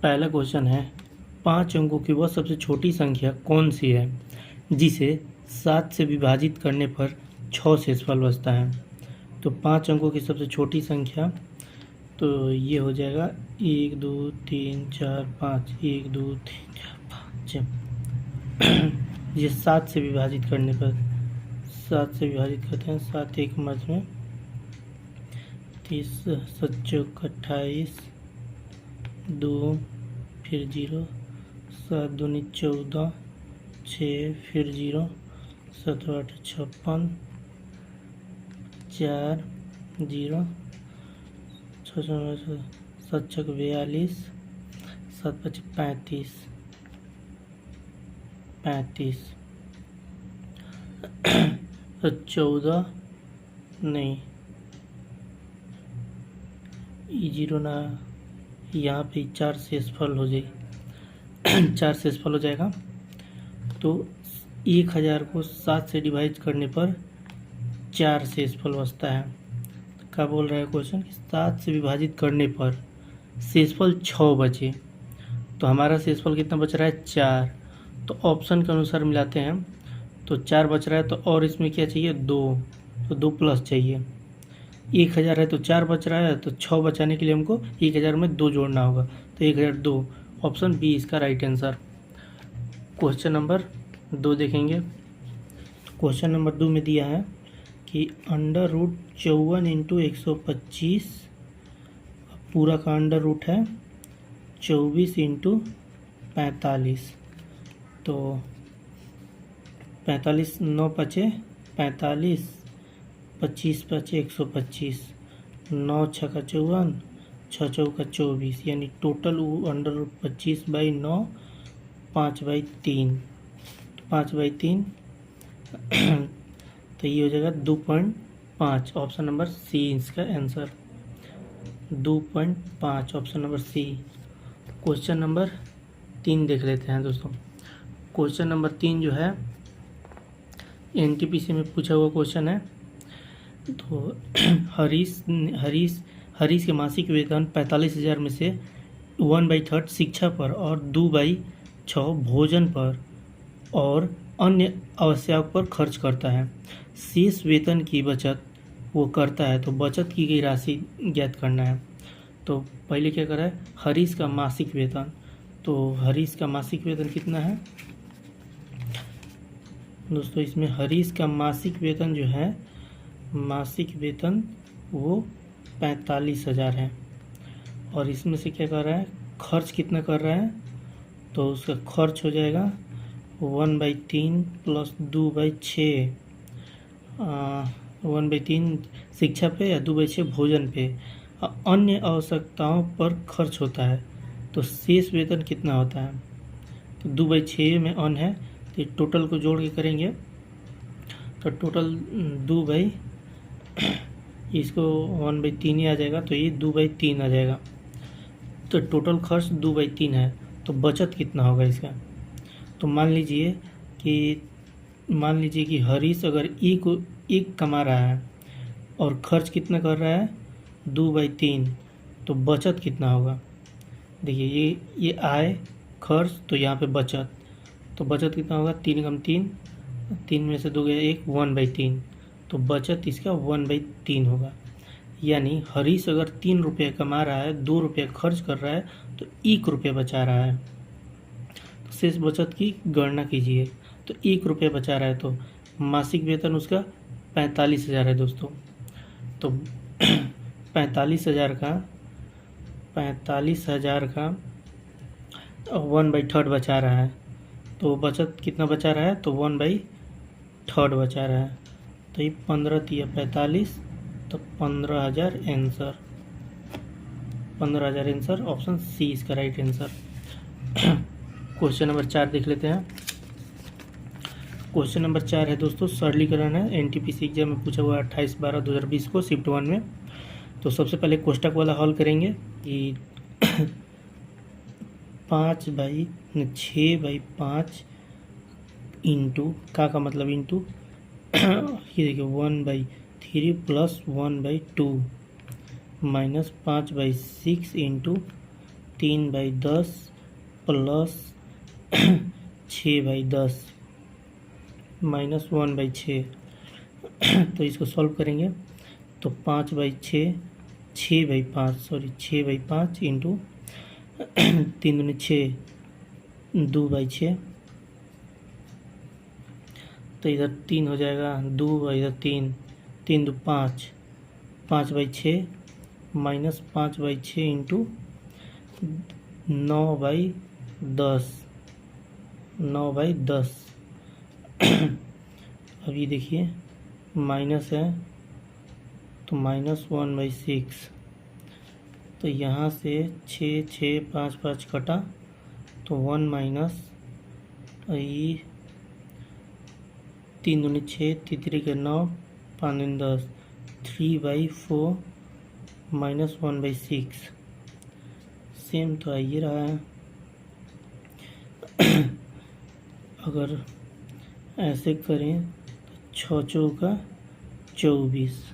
पहला क्वेश्चन है, 5 अंकों की वह सबसे छोटी संख्या कौन सी है जिसे 7 से विभाजित करने पर 6 शेषफल बचता है। तो 5 अंकों की सबसे छोटी संख्या तो ये हो जाएगा 1 2 3 4 5, 1 2 3 4 5 ये 7 से विभाजित करने पर, 7 से विभाजित करते हैं, 7 एक मर्ज में 30, 7 चौक 28, 2 फिर 0, 7 दूनी 14, 6 फिर 0, 7 8 56, 4 0, 6 7 छक 42, 7 5 35, 35 तो 14 नहीं, 0 ना, यहाँ पे 4 शेषफल हो जाए 4 शेषफल हो जाएगा। तो 1000 को 7 से डिवाइड करने पर 4 शेषफल बचता है। क्या बोल रहा है क्वेश्चन, 7 से विभाजित करने पर शेषफल 6 बचे, तो हमारा शेषफल कितना बच रहा है 4। तो ऑप्शन के अनुसार मिलाते हैं, तो 4 बच रहा है, तो और इसमें क्या चाहिए 2, तो 2 प्लस चाहिए। 1000 है तो 4 बच रहा है, तो 6 बचाने के लिए हमको 1000 में 2 जोड़ना होगा, तो 1002, ऑप्शन बी इसका राइट आंसर। क्वेश्चन नंबर 2 देखेंगे। क्वेश्चन नंबर 2 में दिया है कि √54 इंटू 125 पूरा का अंडर रूट है 24 इंटू 45, तो 45 9 बचे 45, 25 बचे 125, 9 छक्का 54, 6 चौका 24, यानी टोटल √25/9 5/3, 5/3 तो ये हो जाएगा 2.5, ऑप्शन नंबर सी इसका answer, 2.5 option number C. Question number 3 देख लेते हैं दोस्तों। क्वेश्चन नंबर 3 जो है एनटीपीसी में पूछा हुआ क्वेश्चन है। तो हरीश के मासिक वेतन 45,000 में से 1/3 शिक्षा पर और 2/6 भोजन पर और अन्य आवश्यक पर खर्च करता है। शेष वेतन की बचत वो करता है, तो बचत की गई राशि ज्ञात करना है। तो पहले क्या करा है, हरीश का मासिक वेतन, तो हरीश का मासिक वेतन कितना है दोस्तों, इसमें हरीश का मासिक वेतन जो है, मासिक वेतन वो 45,000 है, और इसमें से क्या कर रहा है, खर्च कितना कर रहा है, तो उसका खर्च हो जाएगा 1/3 प्लस 2/6, 1/3 शिक्षा पे या 2/6 भोजन पे, अन्य आवश्यकताओं पर खर्च होता है। तो शेष वेतन कितना होता है, तो 2/6 में अन है, तो टोटल को जोड़ के करेंगे तो टोटल 2 इसको 1/3 ही आ जाएगा, तो ये 2/3 आ जाएगा। तो टोटल खर्च 2/3 है, तो बचत कितना होगा इसका, तो मान लीजिए कि हरीश अगर एक कमा रहा है और खर्च कितना कर रहा है 2/3, तो बचत कितना होगा। देखिए ये आय खर्च, तो यहाँ पे बचत, तो बचत कितना होगा, 3 कम 3, 3 में से 2 गया 1, 1/3, तो बचत इसका 1/3 होगा। यानी हरीश अगर 3 रुपये कमा रहा है, 2 रुपये खर्च कर रहा है, तो 1 रुपये बचा रहा है। तो शेष बचत की गणना कीजिए, तो 1 रुपये बचा रहा है, तो मासिक वेतन उसका 45,000 है दोस्तों। तो 45,000 का 1/3 बचा रहा है, तो बचत कितना बचा रहा है, तो 1/3 बचा रहा है, तो ये 15 तिया 45, तो 15,000 आंसर, 15,000 आंसर, ऑप्शन सी इसका राइट आंसर। क्वेश्चन नंबर 4 देख लेते हैं। क्वेश्चन नंबर 4 है दोस्तों, सरलीकरण है, एनटीपीसी एग्जाम में पूछा हुआ 28/12/2020 को शिफ्ट 1 में। तो सबसे पहले कोष्टक वाला हल करेंगे कि 6/5 इंटू का मतलब इंटू ये देखिए 1/3 plus 1/2 minus 5/6 into 3/10 plus 6/10 minus 1/6। तो इसको सॉल्व करेंगे तो 5/6 6/5 इंटू 3 दूनी 6 2/6। तो इधर 3 हो जाएगा, 2 इधर 3 3 2 5 5/6 माइनस 5/6 इंटू 9/10 9/10। अब ये देखिए माइनस है तो माइनस 1/6। तो यहाँ से 6 6 5 5 कटा तो 1 माइनस ये 3 दूनी 6 3 के 9 5 दूनी 10 3/4 माइनस 1/6। सेम तो आ ही रहा है। अगर ऐसे करें तो 6 चौका 24,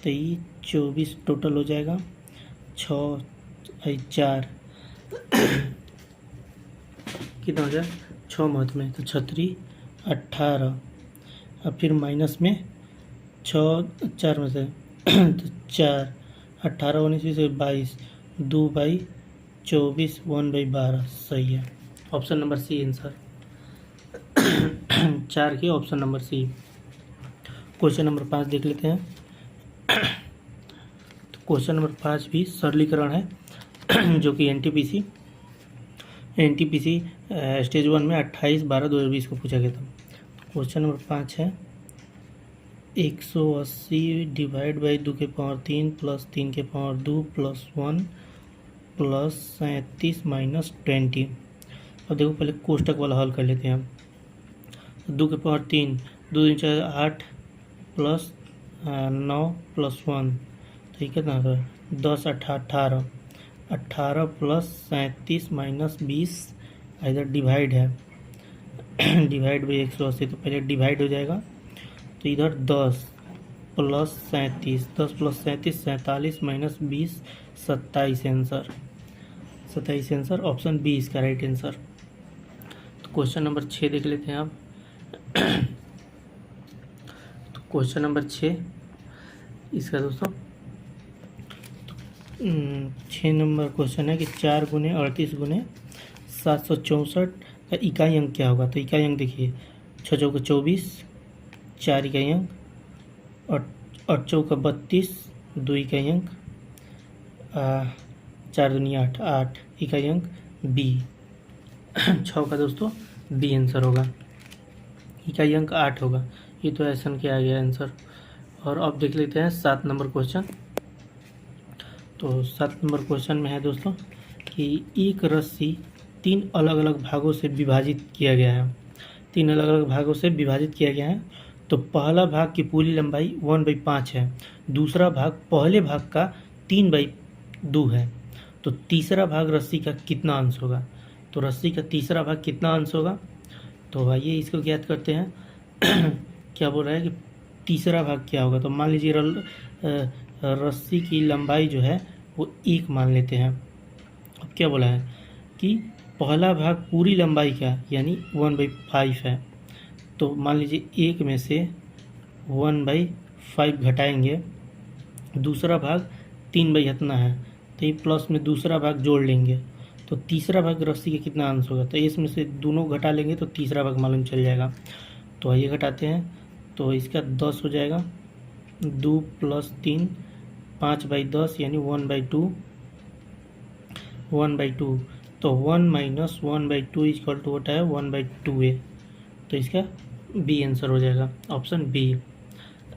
तो ये 24 टोटल हो जाएगा। 6 4 कितना हो जाए 6 महत्व में तो 36 18। अब फिर माइनस में 6 4 में से तो 4 18 19 से 22 2/24 1/12 सही है। ऑप्शन नंबर सी आंसर 4 के option number C. Question number 5 देख लेते हैं। तो क्वेश्चन नंबर 5 भी सरलीकरण है जो कि एनटीपीसी स्टेज 1 में 28/12/2020 को पूछा गया था। क्वेश्चन नंबर 5 है 180 डिवाइड बाई 2 के पावर 3 प्लस 3 के पावर 2 प्लस 1 प्लस 37 माइनस 20। अब देखो पहले कोष्टक वाला हल कर लेते हैं हम। 2 के पावर 3 2 3 4 8 प्लस 9 प्लस 1 तो ये कितना होगा 10 18 18 प्लस 37 माइनस 20 इधर डिवाइड है डिवाइड बाई 180 तो पहले डिवाइड हो जाएगा। तो इधर 10 plus 37 10 plus 37 47 minus 20 27 answer 27 answer option B इसका राइट आंसर। तो क्वेश्चन नंबर 6 देख लेते हैं आप। तो क्वेश्चन नंबर 6 इसका दोस्तों 6 नंबर क्वेश्चन है कि 4 गुने 38 गुने 764 का इकाई अंक क्या होगा। तो इकाई अंक देखिए 6 चौका 24 4 इकाई अंक और 8 चौका 32 2 इकाई अंक 4 दूनी 8 8 इकाई अंक बी 6 का दोस्तों बी आंसर होगा। इकाई अंक 8 होगा। ये तो ऐसा क्या आ गया आंसर। और अब देख लेते हैं 7 नंबर क्वेश्चन। तो 7 नंबर क्वेश्चन में है दोस्तों कि एक रस्सी 3 अलग अलग भागों से विभाजित किया गया है। 3 अलग अलग भागों से विभाजित किया गया है। तो पहला भाग की पूरी लंबाई 1/5 है, दूसरा भाग पहले भाग का 3/2 है। तो तीसरा भाग रस्सी का कितना अंश होगा। तो रस्सी का तीसरा भाग कितना अंश होगा। तो आइए इसको ज्ञात करते हैं। क्या बोल रहा है कि तीसरा भाग क्या होगा। तो मान लीजिए रस्सी की लंबाई जो है वो 1 मान लेते हैं। अब क्या बोला है कि पहला भाग पूरी लंबाई का यानी 1/5 है। तो मान लीजिए 1 में से 1/5 घटाएंगे, दूसरा भाग 3/, इतना है तो ये प्लस में दूसरा भाग जोड़ लेंगे तो तीसरा भाग रस्सी का कितना अंश होगा। तो इसमें से दोनों घटा लेंगे तो तीसरा भाग मालूम चल जाएगा। तो आइए घटाते हैं। तो इसका 10 हो जाएगा, 2 + 3 5/10 यानी 1/2 1/2। तो 1 - 1/2 इक्वल टू होता है 1/2a। तो इसका बी आंसर हो जाएगा ऑप्शन बी।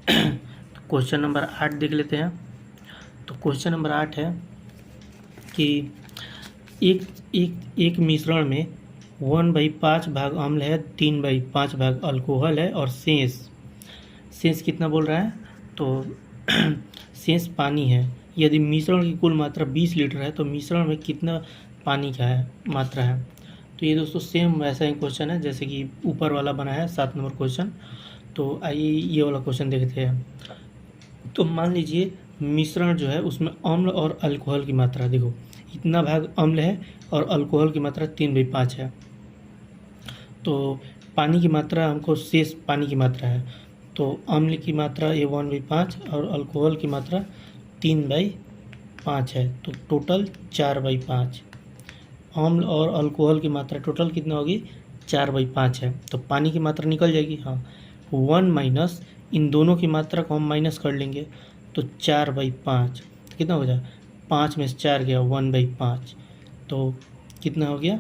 क्वेश्चन नंबर 8 देख लेते हैं। तो क्वेश्चन नंबर 8 है कि एक मिश्रण में 1/5 भाग अम्ल है, 3/5 भाग अल्कोहल है और शेष कितना बोल रहा है। तो शेष पानी है। यदि मिश्रण की कुल मात्रा 20 लीटर है तो मिश्रण में कितना पानी का है मात्रा है। तो ये दोस्तों सेम वैसा ही क्वेश्चन है जैसे कि ऊपर वाला बना है 7 नंबर क्वेश्चन। तो आइए ये वाला क्वेश्चन देखते हैं। तो मान लीजिए मिश्रण जो है उसमें अम्ल और अल्कोहल की मात्रा देखो इतना भाग अम्ल है और अल्कोहल की मात्रा 3/5 है। तो पानी की मात्रा हमको शेष पानी की मात्रा है, तो अम्ल की मात्रा ये 1/5 और अल्कोहल की मात्रा 3/5 है, तो टोटल 4/5। अम्ल और अल्कोहल की मात्रा टोटल कितना होगी 4/5 है। तो पानी की मात्रा निकल जाएगी, हाँ 1 माइनस इन दोनों की मात्रा को हम माइनस कर लेंगे, तो 4/5 तो कितना हो जाए 5 में से 4 गया 1/5, तो कितना हो गया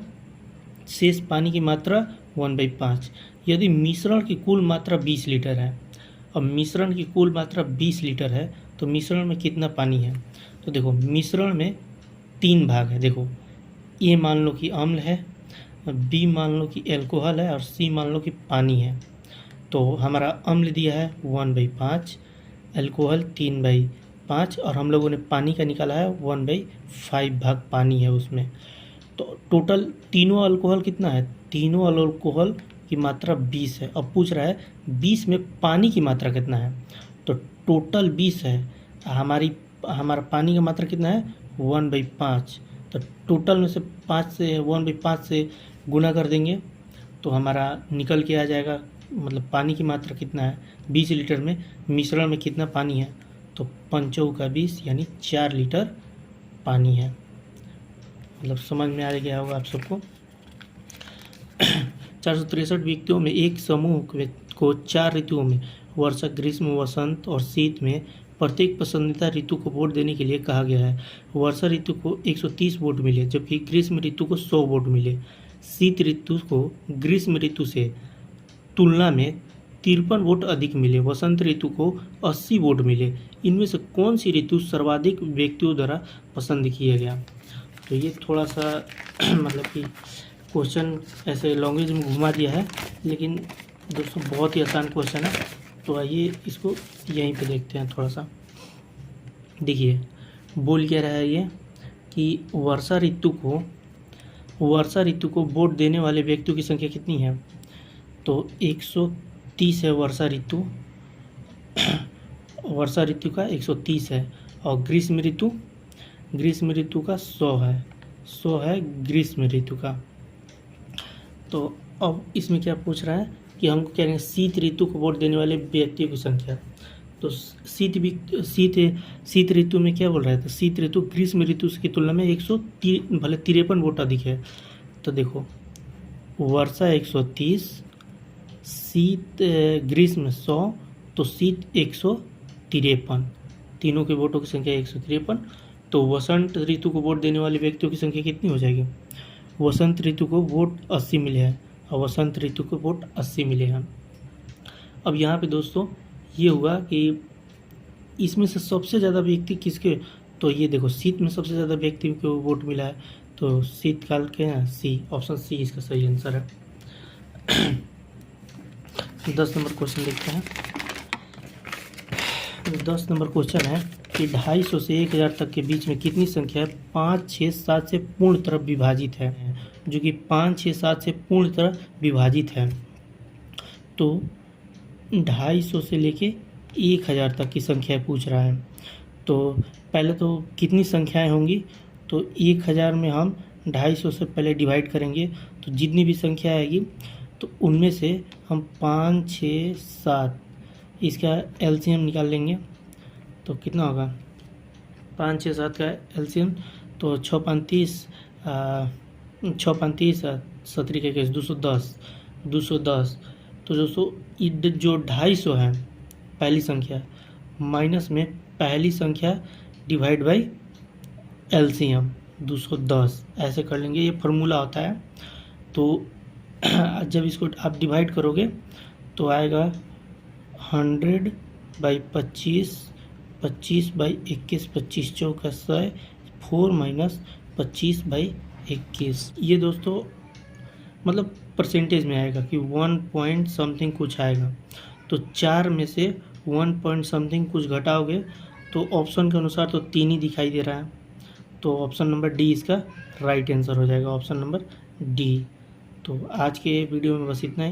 शेष पानी की मात्रा 1/5। यदि मिश्रण की कुल मात्रा 20 लीटर है, अब मिश्रण की कुल मात्रा 20 लीटर है तो मिश्रण में कितना पानी है, तो देखो मिश्रण में 3 भाग है। देखो ए मान लो कि अम्ल है, बी मान लो कि एल्कोहल है और सी मान लो कि पानी है। तो हमारा अम्ल दिया है 1/5, एल्कोहल 3/5 और हम लोगों ने पानी का निकाला है 1/5 भाग पानी है उसमें। तो टोटल तीनों अल्कोहल कितना है, तीनों अल्कोहल की मात्रा 20 है। अब पूछ रहा है 20 में पानी की मात्रा कितना है, तो टोटल 20 है, हमारा पानी का मात्रा कितना है 1/5, तो टोटल में से 1/5 से गुना कर देंगे तो हमारा निकल के आ जाएगा, मतलब पानी की मात्रा कितना है 20 लीटर में, मिश्रण में कितना पानी है, तो 5 का 20 यानी 4 लीटर पानी है। मतलब समझ में आ गया होगा आप सबको। 463 व्यक्तियों में एक समूह को 4 ऋतुओं में वर्षा, ग्रीष्म, वसंत और शीत में प्रत्येक पसंदीदा ऋतु को वोट देने के लिए कहा गया है। वर्षा ऋतु को 130 वोट मिले, जबकि ग्रीष्म ऋतु को 100 वोट मिले। शीत ऋतु को ग्रीष्म ऋतु से तुलना में 53 वोट अधिक मिले। वसंत ऋतु को 80 वोट मिले। इनमें से कौन सी ऋतु सर्वाधिक व्यक्तियों द्वारा पसंद किया गया। तो ये थोड़ा सा मतलब कि क्वेश्चन ऐसे लैंग्वेज में घुमा दिया है, लेकिन दोस्तों बहुत ही आसान क्वेश्चन है। तो आइए इसको यहीं पे देखते हैं थोड़ा सा। देखिए बोल क्या रहा है ये कि वर्षा ऋतु को वोट देने वाले व्यक्तियों की संख्या कितनी है, तो 130 है वर्षा ऋतु का 130 है। और ग्रीष्म ऋतु का 100 है ग्रीष्म ऋतु का। तो अब इसमें क्या पूछ रहा है कि हमको कह रहे हैं शीत ऋतु को वोट देने वाले व्यक्तियों की संख्या। तो शीत ऋतु में क्या बोल रहा है, तो शीत ऋतु ग्रीष्म ऋतु की तुलना में 153 वोट अधिक है। तो देखो वर्षा 130, शीत ग्रीष्म 100, तो शीत 153, तीनों के वोटों की संख्या 153। तो वसंत ऋतु को वोट देने वाले व्यक्तियों की संख्या कितनी हो जाएगी, वसंत ऋतु को वोट 80 मिले हैं और वसंत ऋतु को वोट 80 मिले हैं। अब यहाँ पे दोस्तों ये हुआ कि इसमें से सबसे ज़्यादा व्यक्ति किसके, तो ये देखो शीत में सबसे ज़्यादा व्यक्ति को वोट मिला है, तो शीतकाल के हैं सी, ऑप्शन सी इसका सही आंसर है। 10 नंबर क्वेश्चन देखते हैं। 10 नंबर क्वेश्चन है कि 250 से 1000 तक के बीच में कितनी संख्या 5, 6, 7 से पूर्ण तरह विभाजित है, जो कि 5, 6, 7 से पूर्ण तरह विभाजित है। तो 250 से लेके 1000 तक की संख्या पूछ रहा है। तो पहले तो कितनी संख्याएं होंगी, तो 1000 में हम 250 से पहले डिवाइड करेंगे, तो जितनी भी संख्या आएगी तो उनमें से हम 5, 6, 7 इसका एलसीएम निकाल लेंगे। तो कितना होगा 5, 6, 7 का एलसीएम, तो 6, 5, 30, 6, 5, 30, 17 के 210। तो दोस्तों जो 250 है पहली संख्या माइनस में पहली संख्या डिवाइड बाई एलसीएम 210 ऐसे कर लेंगे, ये फार्मूला होता है। तो जब इसको आप डिवाइड करोगे तो आएगा 100/25, 25/21, 25 चौका 100, 4 माइनस 25/21। ये दोस्तों मतलब परसेंटेज में आएगा कि 1 पॉइंट समथिंग कुछ आएगा। तो 4 में से 1 पॉइंट समथिंग कुछ घटाओगे तो ऑप्शन के अनुसार तो 3 ही दिखाई दे रहा है, तो ऑप्शन नंबर डी इसका राइट आंसर हो जाएगा, ऑप्शन नंबर डी। तो आज के वीडियो में बस इतना ही।